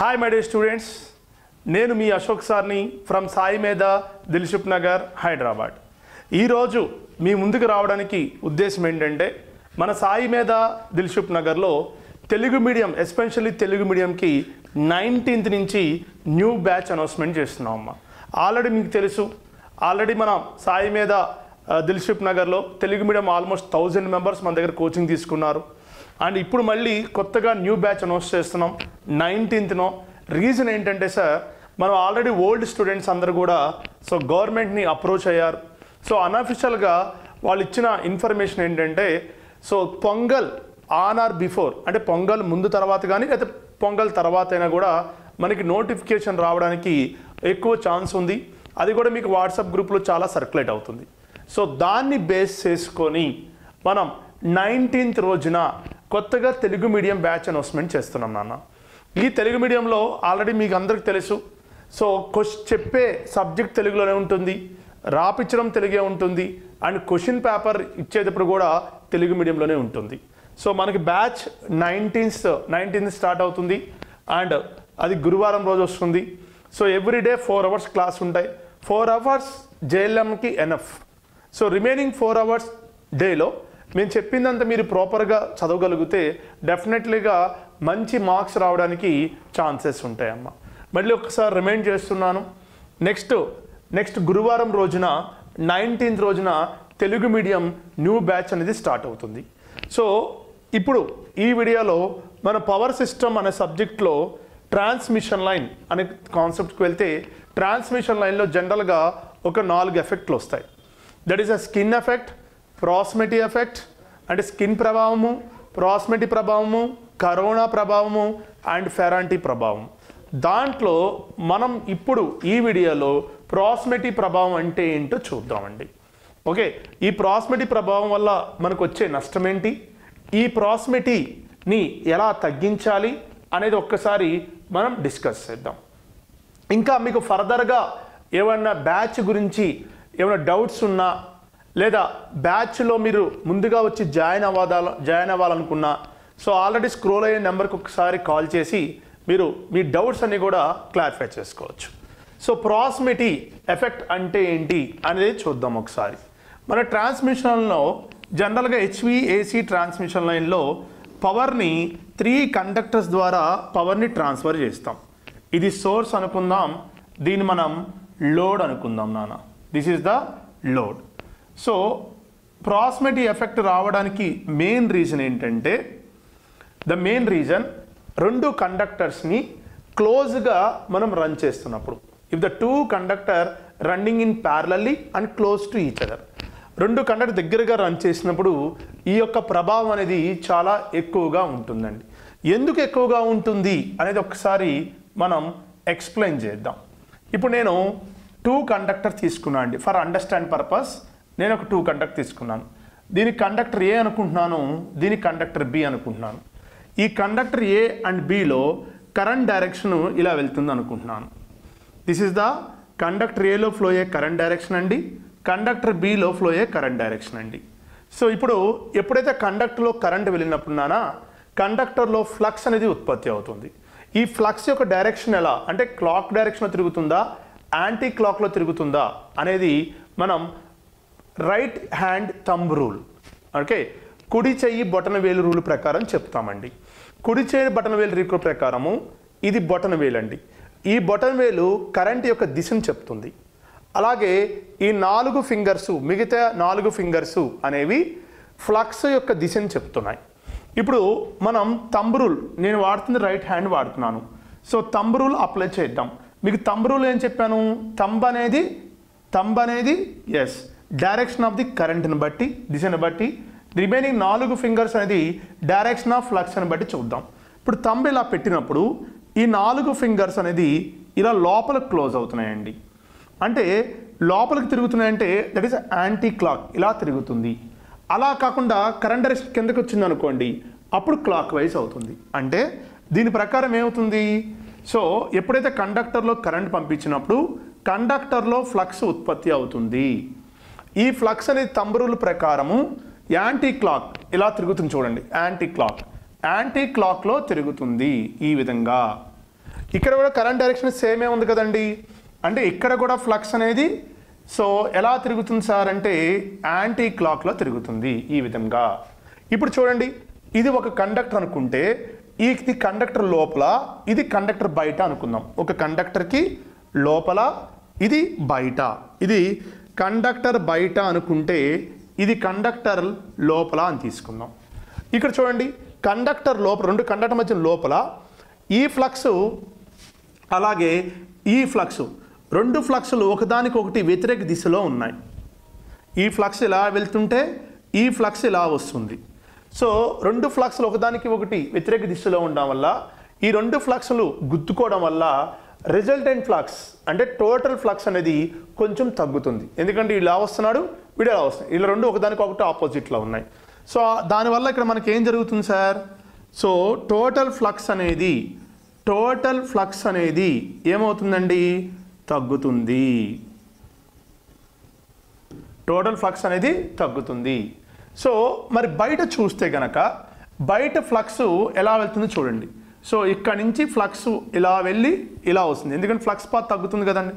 Hi my dear students, నేను మీ అశోక్ సార్ని from Sai Medha Dilsukh Nagar Hyderabad. ఈరోజు మీ ముందుకు రావడానికి ఉద్దేశం ఏంటంటే మన సాయి మేధా దిల్సుఖ్ నగర్లో తెలుగు మీడియం ఎస్పెషల్లీ తెలుగు మీడియంకి 19th నుంచి న్యూ బ్యాచ్ అనౌన్స్మెంట్ చేస్తున్నాం అమ్మ. ఆల్రెడీ మీకు తెలుసు, ఆల్రెడీ మన సాయి మేధా దిల్సుఖ్ నగర్లో తెలుగు మీడియం ఆల్మోస్ట్ 1000 మెంబర్స్ మన దగ్గర కోచింగ్ తీసుకున్నారు. అండ్ ఇప్పుడు మళ్ళీ కొత్తగా న్యూ బ్యాచ్ అనౌన్స్ చేస్తున్నాం 19th. రీజన్ ఏంటంటే సార్, మనం ఆల్రెడీ ఓల్డ్ స్టూడెంట్స్ అందరూ కూడా గవర్నమెంట్ని అప్రోచ్ అయ్యారు. అన్అఫిషియల్గా వాళ్ళు ఇచ్చిన ఇన్ఫర్మేషన్ ఏంటంటే పొంగల్ ఆన్ ఆర్ బిఫోర్, అంటే పొంగల్ ముందు తర్వాత కానీ లేకపోతే పొంగల్ తర్వాత అయినా కూడా మనకి నోటిఫికేషన్ రావడానికి ఎక్కువ ఛాన్స్ ఉంది. అది కూడా మీకు వాట్సాప్ గ్రూప్లో చాలా సర్క్యులేట్ అవుతుంది. దాన్ని బేస్ చేసుకొని మనం 19th రోజున కొత్తగా తెలుగు మీడియం బ్యాచ్ అనౌన్స్మెంట్ చేస్తున్నాం నాన్న. ఈ తెలుగు మీడియంలో ఆల్రెడీ మీకు అందరికి తెలుసు, చెప్పే సబ్జెక్ట్ తెలుగులోనే ఉంటుంది, రాపించడం తెలుగే ఉంటుంది, అండ్ క్వశ్చన్ పేపర్ ఇచ్చేటప్పుడు కూడా తెలుగు మీడియంలోనే ఉంటుంది. మనకి బ్యాచ్ 19th స్టార్ట్ అవుతుంది అండ్ అది గురువారం రోజు వస్తుంది. ఎవ్రీడే 4 hours క్లాస్ ఉంటాయి. 4 hours జేఎల్ఎంకి ఎనఫ్. రిమైనింగ్ 4 hours డేలో మేము చెప్పిందంతా మీరు ప్రాపర్గా చదవగలిగితే డెఫినెట్లీగా మంచి మార్క్స్ రావడానికి ఛాన్సెస్ ఉంటాయమ్మ. మళ్ళీ ఒకసారి రిమైండ్ చేస్తున్నాను, నెక్స్ట్ గురువారం రోజున 19th రోజున తెలుగు మీడియం న్యూ బ్యాచ్ అనేది స్టార్ట్ అవుతుంది. ఇప్పుడు ఈ వీడియోలో మన పవర్ సిస్టమ్ అనే సబ్జెక్ట్లో ట్రాన్స్మిషన్ లైన్ అనే కాన్సెప్ట్కి వెళ్తే, ట్రాన్స్మిషన్ లైన్లో జనరల్గా ఒక 4 ఎఫెక్ట్లు వస్తాయి. That is a skin effect, proximity effect అంటే స్కిన్ ప్రభావము, ప్రాక్సిమిటీ ప్రభావము, కరోనా ప్రభావము అండ్ ఫెరాంటీ ప్రభావం. దాంట్లో మనం ఇప్పుడు ఈ వీడియోలో ప్రాక్సిమిటీ ప్రభావం అంటే ఏంటో చూద్దామండి. ఓకే, ఈ ప్రాక్సిమిటీ ప్రభావం వల్ల మనకు వచ్చే నష్టం ఏంటి, ఈ ప్రాక్సిమిటీని ఎలా తగ్గించాలి అనేది ఒక్కసారి మనం డిస్కస్ చేద్దాం. ఇంకా మీకు ఫర్దర్గా ఏమన్నా బ్యాచ్ గురించి ఏమైనా డౌట్స్ ఉన్నా, లేదా బ్యాచ్లో మీరు ముందుగా వచ్చి జాయిన్ అవ్వాలనుకున్నా, ఆల్రెడీ స్క్రోల్ అయ్యే నెంబర్కి ఒకసారి కాల్ చేసి మీరు మీ డౌట్స్ అన్ని కూడా క్లారిఫై చేసుకోవచ్చు. ప్రాక్సిమిటీ ఎఫెక్ట్ అంటే ఏంటి అనేది చూద్దాం ఒకసారి. మన ట్రాన్స్మిషన్లో జనరల్గా HVAC ట్రాన్స్మిషన్ లైన్లో పవర్ని 3 కండక్టర్స్ ద్వారా పవర్ని ట్రాన్స్ఫర్ చేస్తాం. ఇది సోర్స్ అనుకుందాం, దీన్ని మనం లోడ్ అనుకుందాం నాన్న. This is the load. Proximity effect రావడానికి మెయిన్ రీజన్ ఏంటంటే, ద మెయిన్ రీజన్ 2 కండక్టర్స్ని క్లోజ్గా మనం రన్ చేస్తున్నప్పుడు, if the 2 conductor running in parallelly and close to each other, 2 conductor దగ్గరగా రన్ చేసినప్పుడు ఈ యొక్క ప్రభావం అనేది చాలా ఎక్కువగా ఉంటుందండి. ఎందుకు ఎక్కువగా ఉంటుంది అనేది ఒకసారి మనం ఎక్స్ప్లెయిన్ చేద్దాం. ఇప్పుడు నేను 2 కండక్టర్ తీసుకున్నాను అండి. ఫర్ అండర్స్టాండ్ పర్పస్ నేను ఒక 2 కండక్టర్ తీసుకున్నాను. దీని కండక్టర్ ఏ అనుకుంటున్నాను, దీని కండక్టర్ బి అనుకుంటున్నాను. ఈ conductor A and below current direction ఇలా వెళ్తుంది అనుకుంటున్నాను. దిస్ ఈజ్ ద కండక్టర్ ఏలో ఫ్లో అయ్యే కరెంట్ డైరెక్షన్ అండి, కండక్టర్ బిలో ఫ్లో అయ్యే కరెంట్ డైరెక్షన్ అండి. ఇప్పుడు ఎప్పుడైతే కండక్టర్లో కరెంట్ వెళ్ళినప్పుడున్నానా, కండక్టర్లో ఫ్లక్స్ అనేది ఉత్పత్తి అవుతుంది. ఈ ఫ్లక్స్ యొక్క డైరెక్షన్ ఎలా అంటే క్లాక్ డైరెక్షన్లో తిరుగుతుందా, యాంటీ క్లాక్లో తిరుగుతుందా అనేది మనం right hand thumb rule, okay, కుడి చెయ్యి బొటన వేలు రూల్ ప్రకారం చెప్తామండి. కుడి చెయ్యి బొటన వేలు రూల్ ప్రకారము ఇది బొటన వేలు అండి. ఈ బొటన వేలు కరెంట్ యొక్క దిశను చెప్తుంది. అలాగే ఈ 4 ఫింగర్స్, మిగతా 4 ఫింగర్స్ అనేవి ఫ్లక్స్ యొక్క దిశను చెప్తున్నాయి. ఇప్పుడు మనం థంబ్ రూల్, నేను వాడుతుంది రైట్ హ్యాండ్ వాడుతున్నాను. థంబ్ రూల్ అప్లై చేద్దాం. మీకు థంబ్ రూల్ ఏం చెప్పాను, థంబ్ అనేది ఎస్ డైరెక్షన్ ఆఫ్ ది కరెంట్ని బట్టి, దిశను బట్టి, రిమైనింగ్ 4 ఫింగర్స్ అనేది డైరెక్షన్ ఆఫ్ ఫ్లక్స్ అని బట్టి చూద్దాం. ఇప్పుడు థంబ్ ఇలా పెట్టినప్పుడు ఈ 4 ఫింగర్స్ అనేది ఇలా లోపలికి క్లోజ్ అవుతున్నాయండి. అంటే లోపలికి తిరుగుతున్నాయంటే దట్ ఈస్ యాంటీ క్లాక్, ఇలా తిరుగుతుంది. అలా కాకుండా కరెంట్ డైరెక్షన్ కిందకి వచ్చింది అనుకోండి, అప్పుడు క్లాక్ వైజ్ అవుతుంది. అంటే దీని ప్రకారం ఏమవుతుంది, ఎప్పుడైతే కండక్టర్లో కరెంట్ పంపించినప్పుడు కండక్టర్లో ఫ్లక్స్ ఉత్పత్తి అవుతుంది. ఈ ఫ్లక్స్ అనేది థంబ్ రూల్ ప్రకారము యాంటీ క్లాక్ ఇలా తిరుగుతుంది చూడండి, యాంటీ క్లాక్లో తిరుగుతుంది ఈ విధంగా. ఇక్కడ కూడా కరెంట్ డైరెక్షన్ సేమే ఉంది కదండి. అంటే ఇక్కడ కూడా ఫ్లక్స్ అనేది సో ఎలా తిరుగుతుంది సార్ అంటే యాంటీ క్లాక్లో తిరుగుతుంది ఈ విధంగా. ఇప్పుడు చూడండి, ఇది ఒక కండక్టర్ అనుకుంటే ఇది కండక్టర్ లోపల, ఇది కండక్టర్ బయట అనుకుందాం. ఒక కండక్టర్కి లోపల, ఇది బయట. ఇది కండక్టర్ బయట అనుకుంటే ఇది కండక్టర్ లోపల అని తీసుకుందాం. ఇక్కడ చూడండి, కండక్టర్ లోపల, రెండు కండక్టర్ మధ్య లోపల ఈ ఫ్లక్స్ అలాగే ఈ ఫ్లక్స్, రెండు ఫ్లక్స్లు ఒకదానికొకటి వ్యతిరేక దిశలో ఉన్నాయి. ఈ ఫ్లక్స్ ఇలా వెళ్తుంటే ఈ ఫ్లక్స్ ఇలా వస్తుంది. సో రెండు ఫ్లక్స్లు ఒకదానికి ఒకటి వ్యతిరేక దిశలో ఉండడం వల్ల ఈ రెండు ఫ్లక్స్లు గుద్దుకోవడం వల్ల రిజల్టెంట్ ఫ్లక్స్ అంటే టోటల్ ఫ్లక్స్ అనేది కొంచెం తగ్గుతుంది. ఎందుకంటే ఇలా వస్తున్నాడు, వీడు ఎలా వస్తున్నాడు, ఇలా రెండు ఒకదానికి ఒకటి ఆపోజిట్లో ఉన్నాయి. సో దానివల్ల ఇక్కడ మనకి ఏం జరుగుతుంది సార్? సో టోటల్ ఫ్లక్స్ అనేది ఏమవుతుందండి? తగ్గుతుంది. టోటల్ ఫ్లక్స్ అనేది తగ్గుతుంది. సో మరి బయట చూస్తే గనక బయట ఫ్లక్స్ ఎలా వెళ్తుందో చూడండి. సో ఇక్కడ నుంచి ఫ్లక్స్ ఇలా వెళ్ళి ఇలా వస్తుంది, ఎందుకంటే ఫ్లక్స్ పాత్ తగ్గుతుంది కదండి.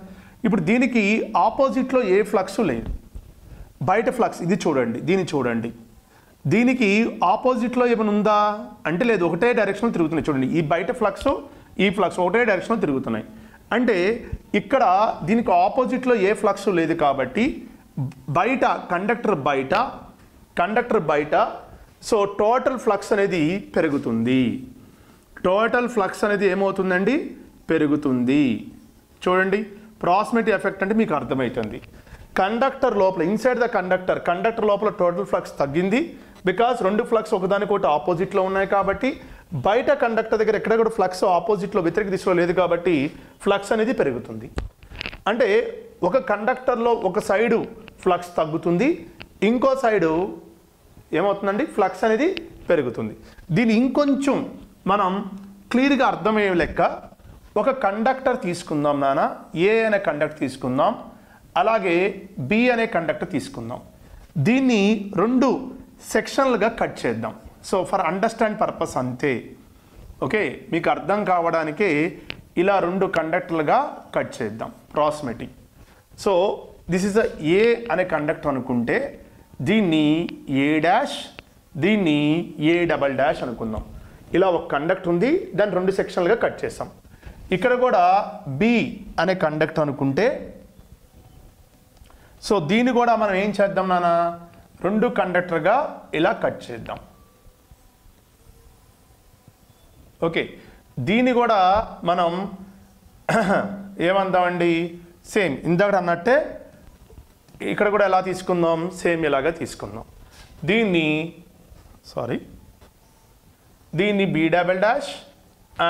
ఇప్పుడు దీనికి ఆపోజిట్లో ఏ ఫ్లక్స్ లేదు. బయట ఫ్లక్స్ ఇది చూడండి, దీన్ని చూడండి, దీనికి ఆపోజిట్లో ఏమైనా ఉందా అంటే లేదు, ఒకటే డైరెక్షన్లో తిరుగుతున్నాయి. చూడండి, ఈ బయట ఫ్లక్స్ ఈ ఫ్లక్స్ ఒకటే డైరెక్షన్లో తిరుగుతున్నాయి. అంటే ఇక్కడ దీనికి ఆపోజిట్లో ఏ ఫ్లక్స్ లేదు కాబట్టి బయట కండక్టర్ బయట సో టోటల్ ఫ్లక్స్ అనేది పెరుగుతుంది. టోటల్ ఫ్లక్స్ అనేది ఏమవుతుందండి? పెరుగుతుంది. చూడండి, ప్రాక్సిమిటీ ఎఫెక్ట్ అంటే మీకు అర్థమవుతుంది. కండక్టర్ లోపల, ఇన్సైడ్ ద కండక్టర్ లోపల టోటల్ ఫ్లక్స్ తగ్గింది. బికాస్ రెండు ఫ్లక్స్ ఒకదానికొకటి ఆపోజిట్లో ఉన్నాయి కాబట్టి. బయట కండక్టర్ దగ్గర ఎక్కడ కూడా ఫ్లక్స్ ఆపోజిట్లో వ్యతిరేక దిశలో లేదు కాబట్టి ఫ్లక్స్ అనేది పెరుగుతుంది. అంటే ఒక కండక్టర్లో ఒక సైడు ఫ్లక్స్ తగ్గుతుంది, ఇంకో సైడు ఏమవుతుందండి? ఫ్లక్స్ అనేది పెరుగుతుంది. దీన్ని ఇంకొంచెం మనం క్లియర్గా అర్థమయ్యే లెక్క ఒక కండక్టర్ తీసుకుందాం నాన్న, ఏ అనే కండక్టర్ తీసుకుందాం, అలాగే బి అనే కండక్టర్ తీసుకుందాం. దీన్ని రెండు సెక్షన్లుగా కట్ చేద్దాం. సో ఫర్ అండర్స్టాండ్ పర్పస్ అంతే, ఓకే, మీకు అర్థం కావడానికే ఇలా రెండు కండక్టర్లుగా కట్ చేద్దాం. Proximity. So this is a అనే కండక్టర్ అనుకుంటే దీన్ని ఏ డాష్, దీన్ని ఏ డబల్ డాష్ అనుకుందాం. ఇలా ఒక కండక్టర్ ఉంది, దాన్ని రెండు సెక్షన్లుగా కట్ చేస్తాం. ఇక్కడ కూడా బి అనే కండక్టర్ అనుకుంటే సో దీన్ని కూడా మనం ఏం చేద్దాం నాన్న? రెండు కండక్టర్గా ఇలా కట్ చేద్దాం. ఓకే, దీన్ని కూడా మనం ఏమందామండి? సేమ్ ఇందాక అన్నట్టే ఇక్కడ కూడా ఎలా తీసుకుందాం? సేమ్ ఇలాగా తీసుకుందాం. దీన్ని బి డబల్ డాష్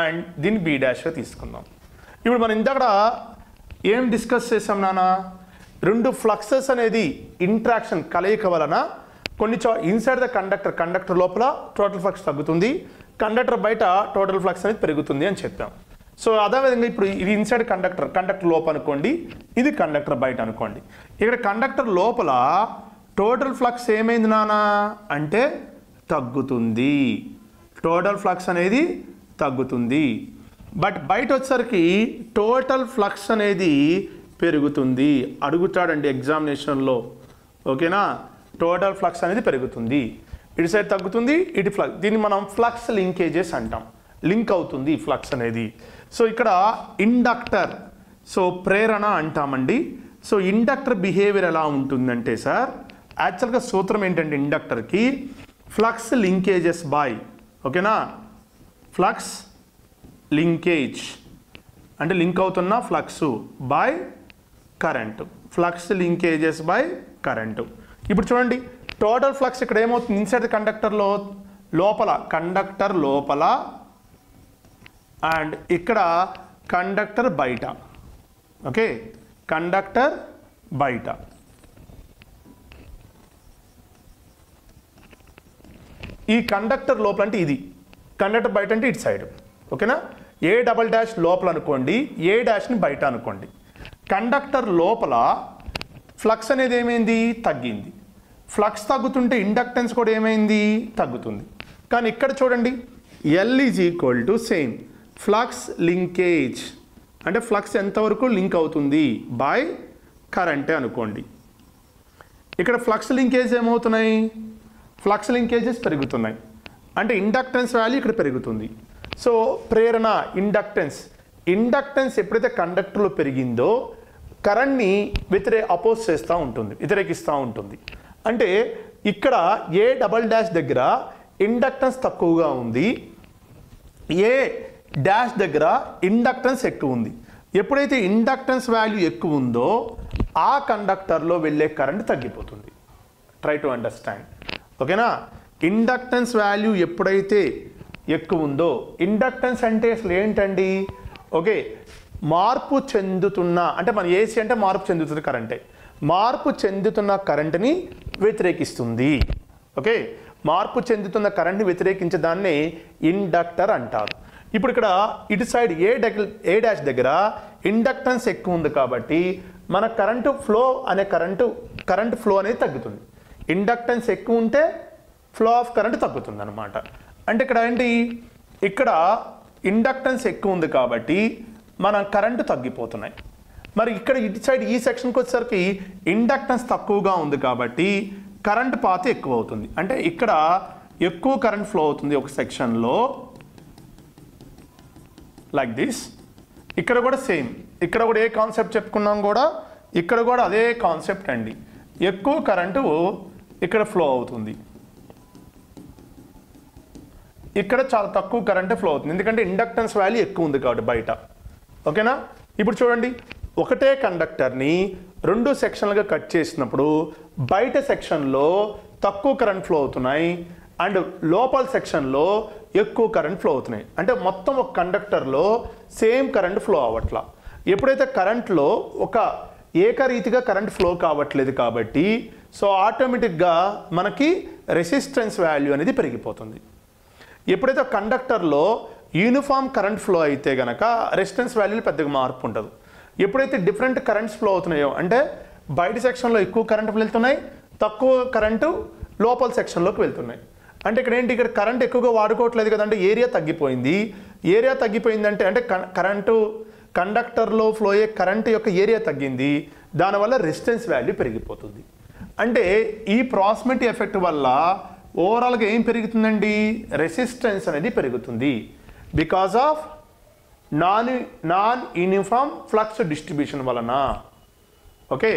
అండ్ దీన్ని బి డాష్గా తీసుకుందాం. ఇప్పుడు మనం ఇందాక ఏం డిస్కస్ చేసాం నాన్న? రెండు ఫ్లక్సెస్ అనేది ఇంట్రాక్షన్ కలయిక వలన కొన్ని ఇన్సైడ్ ద కండక్టర్ లోపల టోటల్ ఫ్లక్స్ తగ్గుతుంది, కండక్టర్ బయట టోటల్ ఫ్లక్స్ అనేది పెరుగుతుంది అని చెప్పాం. సో అదేవిధంగా ఇప్పుడు ఇది ఇన్సైడ్ కండక్టర్ లోపల అనుకోండి, ఇది కండక్టర్ బయట అనుకోండి. ఇక్కడ కండక్టర్ లోపల టోటల్ ఫ్లక్స్ ఏమైంది నాన్న అంటే తగ్గుతుంది. టోటల్ ఫ్లక్స్ అనేది తగ్గుతుంది. బట్ బయట వచ్చేసరికి టోటల్ ఫ్లక్స్ అనేది పెరుగుతుంది. అడుగుతాడండి ఎగ్జామినేషన్లో, ఓకేనా? టోటల్ ఫ్లక్స్ అనేది పెరుగుతుంది, ఇటు సైడ్ తగ్గుతుంది, ఇటు ఫ్లక్స్. దీన్ని మనం ఫ్లక్స్ లింకేజెస్ అంటాం. లింక్ అవుతుంది ఫ్లక్స్ అనేది. సో ఇక్కడ ఇండక్టర్, సో ప్రేరణ అంటామండి. సో ఇండక్టర్ బిహేవియర్ ఎలా ఉంటుందంటే సార్, యాక్చువల్గా సూత్రం ఏంటంటే ఇండక్టర్కి ఫ్లక్స్ లింకేజెస్ బై, ఓకేనా, ఫ్లక్స్ లింకేజ్ అంటే లింక్ అవుతున్న flux by current, flux linkages by current. ఇప్పుడు చూడండి, టోటల్ ఫ్లక్స్ ఇక్కడ ఏమవుతుంది? ఇన్సైడ్ కండక్టర్ లోపల అండ్ ఇక్కడ కండక్టర్ బయట, ఓకే, కండక్టర్ బయట. ఈ కండక్టర్ లోపల అంటే ఇది, కండక్టర్ బయట అంటే ఇటు సైడ్, ఓకేనా? ఏ డబల్ డాష్ లోపల అనుకోండి, ఏ డాష్ని బయట అనుకోండి. కండక్టర్ లోపల ఫ్లక్స్ అనేది ఏమైంది? తగ్గింది. ఫ్లక్స్ తగ్గుతుంటే ఇండక్టెన్స్ కూడా ఏమైంది? తగ్గుతుంది. కానీ ఇక్కడ చూడండి, L is equal to same flux linkage అంటే ఫ్లక్స్ ఎంతవరకు లింక్ అవుతుంది బై కరెంటే అనుకోండి. ఇక్కడ ఫ్లక్స్ లింకేజ్ ఏమవుతున్నాయి, ఫ్లక్స్ లింకేజెస్ పెరుగుతున్నాయి అంటే ఇండక్టెన్స్ వాల్యూ ఇక్కడ పెరుగుతుంది. సో ప్రేరణ ఇండక్టెన్స్ ఎప్పుడైతే కండక్టర్లో పెరిగిందో కరెంట్ని వ్యతిరేకిస్తూ ఉంటుంది. అంటే ఇక్కడ ఏ డబల్ డాష్ దగ్గర ఇండక్టెన్స్ తక్కువగా ఉంది, ఏ డాష్ దగ్గర ఇండక్టెన్స్ ఎక్కువ ఉంది. ఎప్పుడైతే ఇండక్టెన్స్ వాల్యూ ఎక్కువ ఉందో ఆ కండక్టర్లో వెళ్ళే కరెంట్ తగ్గిపోతుంది. ట్రై టు అండర్స్టాండ్, ఓకేనా. ఇండక్టెన్స్ వాల్యూ ఎప్పుడైతే ఎక్కువ ఉందో, ఇండక్టెన్స్ అంటే అసలు ఏంటండి, ఓకే, మార్పు చెందుతున్న అంటే మన ఏసీ అంటే మార్పు చెందుతున్న కరెంటే, మార్పు చెందుతున్న కరెంట్ని వ్యతిరేకిస్తుంది. ఓకే, మార్పు చెందుతున్న కరెంట్ని వ్యతిరేకించే దాన్ని ఇండక్టర్ అంటారు. ఇప్పుడు ఇక్కడ ఇటు సైడ్ ఏ డాష్ దగ్గర ఇండక్టెన్స్ ఎక్కువ ఉంది కాబట్టి మన కరెంటు ఫ్లో అనేది తగ్గుతుంది. ఇండక్టెన్స్ ఎక్కువ ఉంటే ఫ్లో ఆఫ్ కరెంట్ తగ్గుతుంది అనమాట. అంటే ఇక్కడ ఏంటి, ఇక్కడ ఇండక్టెన్స్ ఎక్కువ ఉంది కాబట్టి మన కరెంటు తగ్గిపోతున్నాయి. మరి ఇక్కడ ఇటు సైడ్ ఈ సెక్షన్కి వచ్చేసరికి ఇండక్టెన్స్ తక్కువగా ఉంది కాబట్టి కరెంట్ పాత్ ఎక్కువ అవుతుంది. అంటే ఇక్కడ ఎక్కువ కరెంట్ ఫ్లో అవుతుంది ఒక సెక్షన్లో లైక్ దిస్. ఇక్కడ కూడా సేమ్, ఇక్కడ కూడా ఏ కాన్సెప్ట్ చెప్పుకున్నాం కూడా ఇక్కడ కూడా అదే కాన్సెప్ట్ అండి. ఎక్కువ కరెంటు ఇక్కడ ఫ్లో అవుతుంది, ఇక్కడ చాలా తక్కువ కరెంటే ఫ్లో అవుతుంది ఎందుకంటే ఇండక్టెన్స్ వాల్యూ ఎక్కువ ఉంది కాబట్టి బయట. ఓకేనా. ఇప్పుడు చూడండి, ఒకటే కండక్టర్ని 2 సెక్షన్లుగా కట్ చేసినప్పుడు బయట సెక్షన్లో తక్కువ కరెంట్ ఫ్లో అవుతున్నాయి అండ్ లోపల సెక్షన్లో ఎక్కువ కరెంట్ ఫ్లో అవుతున్నాయి. అంటే మొత్తం ఒక కండక్టర్లో సేమ్ కరెంట్ ఫ్లో అవ్వట్లా. ఎప్పుడైతే కరెంట్లో ఒక ఏకరీతిగా కరెంట్ ఫ్లో కావట్లేదు కాబట్టి సో ఆటోమేటిక్గా మనకి రెసిస్టెన్స్ వాల్యూ అనేది పెరిగిపోతుంది. ఎప్పుడైతే కండక్టర్లో యూనిఫామ్ కరెంట్ ఫ్లో అయితే కనుక రెసిస్టెన్స్ వాల్యూలో పెద్దగా మార్పు ఉండదు. ఎప్పుడైతే డిఫరెంట్ కరెంట్స్ ఫ్లో అవుతున్నాయో అంటే బయట సెక్షన్లో ఎక్కువ కరెంట్ వెళ్తున్నాయి, తక్కువ కరెంటు లోపల సెక్షన్లోకి వెళ్తున్నాయి. అంటే ఇక్కడ ఏంటి, ఇక్కడ కరెంట్ ఎక్కువగా వాడుకోవట్లేదు కదంటే ఏరియా తగ్గిపోయింది. ఏరియా తగ్గిపోయిందంటే అంటే కరెంటు కండక్టర్లో ఫ్లో అయ్యే కరెంట్ యొక్క ఏరియా తగ్గింది, దానివల్ల రెసిస్టెన్స్ వాల్యూ పెరిగిపోతుంది. అంటే ఈ ప్రాక్సిమిటీ ఎఫెక్ట్ వల్ల ఓవరాల్గా ఏం రెసిస్టెన్స్ అనేది పెరుగుతుంది because of non uniform flux distribution వలన. ఓకే,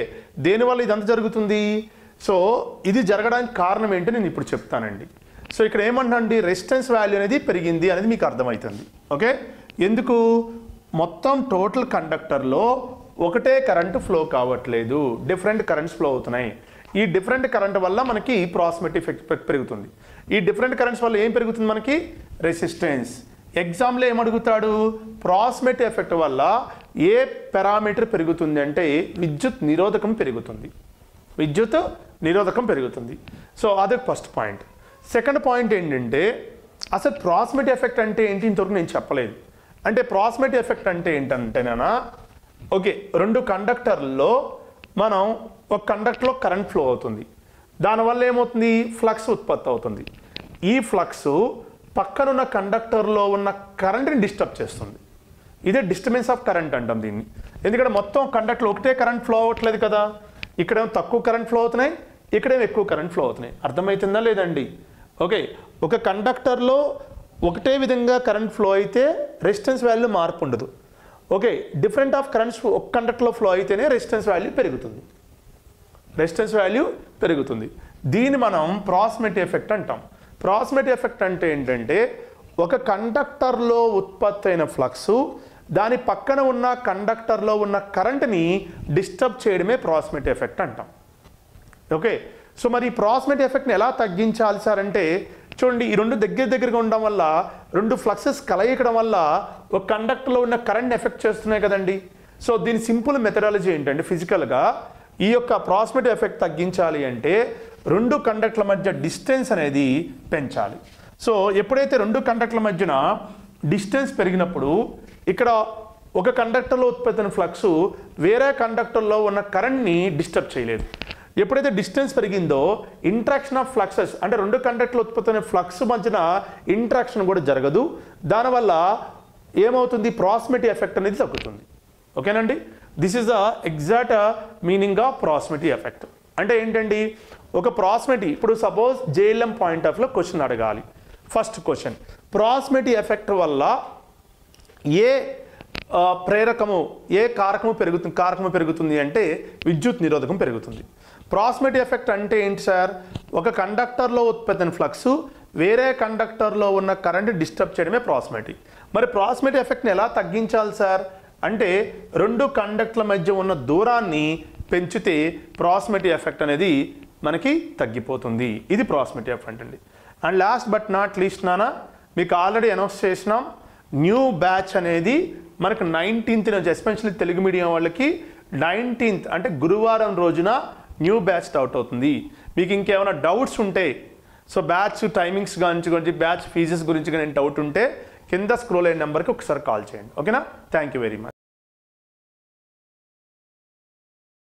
దేనివల్ల ఇదంతా జరుగుతుంది? సో ఇది జరగడానికి కారణం ఏంటో నేను ఇప్పుడు చెప్తానండి. సో ఇక్కడ ఏమంటండి, రెసిస్టెన్స్ వాల్యూ అనేది పెరిగింది అనేది మీకు అర్థమవుతుంది. ఓకే, ఎందుకు? మొత్తం టోటల్ కండక్టర్లో ఒకటే కరెంటు ఫ్లో కావట్లేదు, డిఫరెంట్ కరెంట్స్ ఫ్లో అవుతున్నాయి. ఈ డిఫరెంట్ కరెంట్ వల్ల మనకి ప్రాక్సిమిటీ ఎఫెక్ట్ పెరుగుతుంది. ఈ డిఫరెంట్ కరెంట్స్ వల్ల ఏం పెరుగుతుంది మనకి? రెసిస్టెన్స్. ఎగ్జామ్లో ఏమడుగుతాడు, ప్రాక్సిమిటీ ఎఫెక్ట్ వల్ల ఏ పారామీటర్ పెరుగుతుంది అంటే విద్యుత్ నిరోధకం పెరుగుతుంది. విద్యుత్ నిరోధకం పెరుగుతుంది. సో అదే ఫస్ట్ పాయింట్. సెకండ్ పాయింట్ ఏంటంటే అసలు ప్రాక్సిమిటీ ఎఫెక్ట్ అంటే ఏంటి ఇంతవరకు నేను చెప్పలేదు. అంటే ప్రాక్సిమిటీ ఎఫెక్ట్ అంటే ఏంటంటేనా, ఓకే, 2 కండక్టర్లలో మనం ఒక కండక్టర్లో కరెంట్ ఫ్లో అవుతుంది, దానివల్ల ఏమవుతుంది, ఫ్లక్స్ ఉత్పత్తి అవుతుంది. ఈ ఫ్లక్స్ పక్కనున్న కండక్టర్లో ఉన్న కరెంట్ని డిస్టర్బ్ చేస్తుంది. ఇదే డిస్టర్బెన్స్ ఆఫ్ కరెంట్ అంటాం దీన్ని. ఎందుకంటే మొత్తం కండక్టర్లో ఒకటే కరెంట్ ఫ్లో అవ్వట్లేదు కదా, ఇక్కడేమో తక్కువ కరెంట్ ఫ్లో అవుతున్నాయి, ఇక్కడేమో ఎక్కువ కరెంట్ ఫ్లో అవుతున్నాయి. అర్థమవుతుందా లేదండి? ఓకే, ఒక కండక్టర్లో ఒకటే విధంగా కరెంట్ ఫ్లో అయితే రెసిస్టెన్స్ వాల్యూ మార్పు ఉండదు. ఓకే, డిఫరెంట్ ఆఫ్ కరెంట్స్ ఒక కండక్టర్లో ఫ్లో అయితేనే రెసిస్టెన్స్ వాల్యూ పెరుగుతుంది. రెసిస్టెన్స్ వాల్యూ పెరుగుతుంది. దీన్ని మనం ప్రాక్సిమిటీ ఎఫెక్ట్ అంటాం. ప్రాక్సిమిటీ ఎఫెక్ట్ అంటే ఏంటంటే ఒక కండక్టర్లో ఉత్పత్తి అయిన ఫ్లక్స్ దాని పక్కన ఉన్న కండక్టర్లో ఉన్న కరెంట్ని డిస్టర్బ్ చేయడమే ప్రాక్సిమిటీ ఎఫెక్ట్ అంటాం. ఓకే, సో మరి ఈ ప్రాక్సిమిటీ ఎఫెక్ట్ని ఎలా తగ్గించాలి సార్ అంటే చూడండి, ఈ 2 దగ్గరగా ఉండడం వల్ల 2 ఫ్లక్సెస్ కలయికడం వల్ల ఒక కండక్టర్లో ఉన్న కరెంట్ ఎఫెక్ట్ చేస్తున్నాయి కదండి. సో దీని సింపుల్ మెథడాలజీ ఏంటంటే ఫిజికల్గా ఈ యొక్క ప్రాక్సిమిటీ ఎఫెక్ట్ తగ్గించాలి అంటే 2 కండక్టర్ల మధ్య డిస్టెన్స్ అనేది పెంచాలి. సో ఎప్పుడైతే 2 కండక్టర్ల మధ్యన డిస్టెన్స్ పెరిగినప్పుడు ఇక్కడ ఒక కండక్టర్లో ఉత్పత్తి ఫ్లక్స్ వేరే కండక్టర్లో ఉన్న కరెంట్ని డిస్టర్బ్ చేయలేదు. ఎప్పుడైతే డిస్టెన్స్ పెరిగిందో ఇంట్రాక్షన్ ఆఫ్ ఫ్లక్సెస్ అంటే 2 కండక్టర్లు ఉత్పత్తి అయిన ఫ్లక్స్ మధ్యన ఇంట్రాక్షన్ కూడా జరగదు. దానివల్ల ఏమవుతుంది, ప్రాక్సిమిటీ ఎఫెక్ట్ అనేది తగ్గుతుంది. ఓకేనండి, this is the exact meaning of proximity effect. అంటే ఏంటండి, ఒక ప్రాక్సిమిటీ, ఇప్పుడు సపోజ్ జేఎల్ఎం పాయింట్ ఆఫ్ లో క్వశ్చన్ అడగాలి. ఫస్ట్ క్వశ్చన్, ప్రాక్సిమిటీ ఎఫెక్ట్ వల్ల ఏ ప్రేరకము, ఏ కారకము పెరుగుతుంది అంటే విద్యుత్ నిరోధకం పెరుగుతుంది. ప్రాక్సిమిటీ ఎఫెక్ట్ అంటే ఏంటి సార్, ఒక కండక్టర్లో ఉత్పత్తి ఫ్లక్స్ వేరే కండక్టర్లో ఉన్న కరెంట్ డిస్టర్బ్ చేయడమే ప్రాక్సిమిటీ. మరి ప్రాక్సిమిటీ ఎఫెక్ట్ని ఎలా తగ్గించాలి సార్ అంటే, రెండు కండక్టర్ల మధ్య ఉన్న దూరాన్ని పెంచితే ప్రాక్సిమిటీ ఎఫెక్ట్ అనేది మనకి తగ్గిపోతుంది. ఇది ప్రాక్సిమిటీ ఎఫెక్ట్ అండి. And last but not least నానా, మీకు ఆల్రెడీ అనౌన్స్ చేసినాం, న్యూ బ్యాచ్ అనేది మనకు 19th నుంచి, ఎస్పెషల్లీ తెలుగు మీడియం వాళ్ళకి 19th అంటే గురువారం రోజున న్యూ బ్యాచ్ స్టార్ట్ అవుతుంది. మీకు ఇంకేమైనా డౌట్స్ ఉంటే, సో బ్యాచ్ టైమింగ్స్ గురించి, బ్యాచ్ ఫీజెస్ గురించి కానీ డౌట్ ఉంటే కింద స్క్రోల్ అయిన నెంబర్కి ఒకసారి కాల్ చేయండి. ఓకేనా, థ్యాంక్ యూ వెరీ మచ్.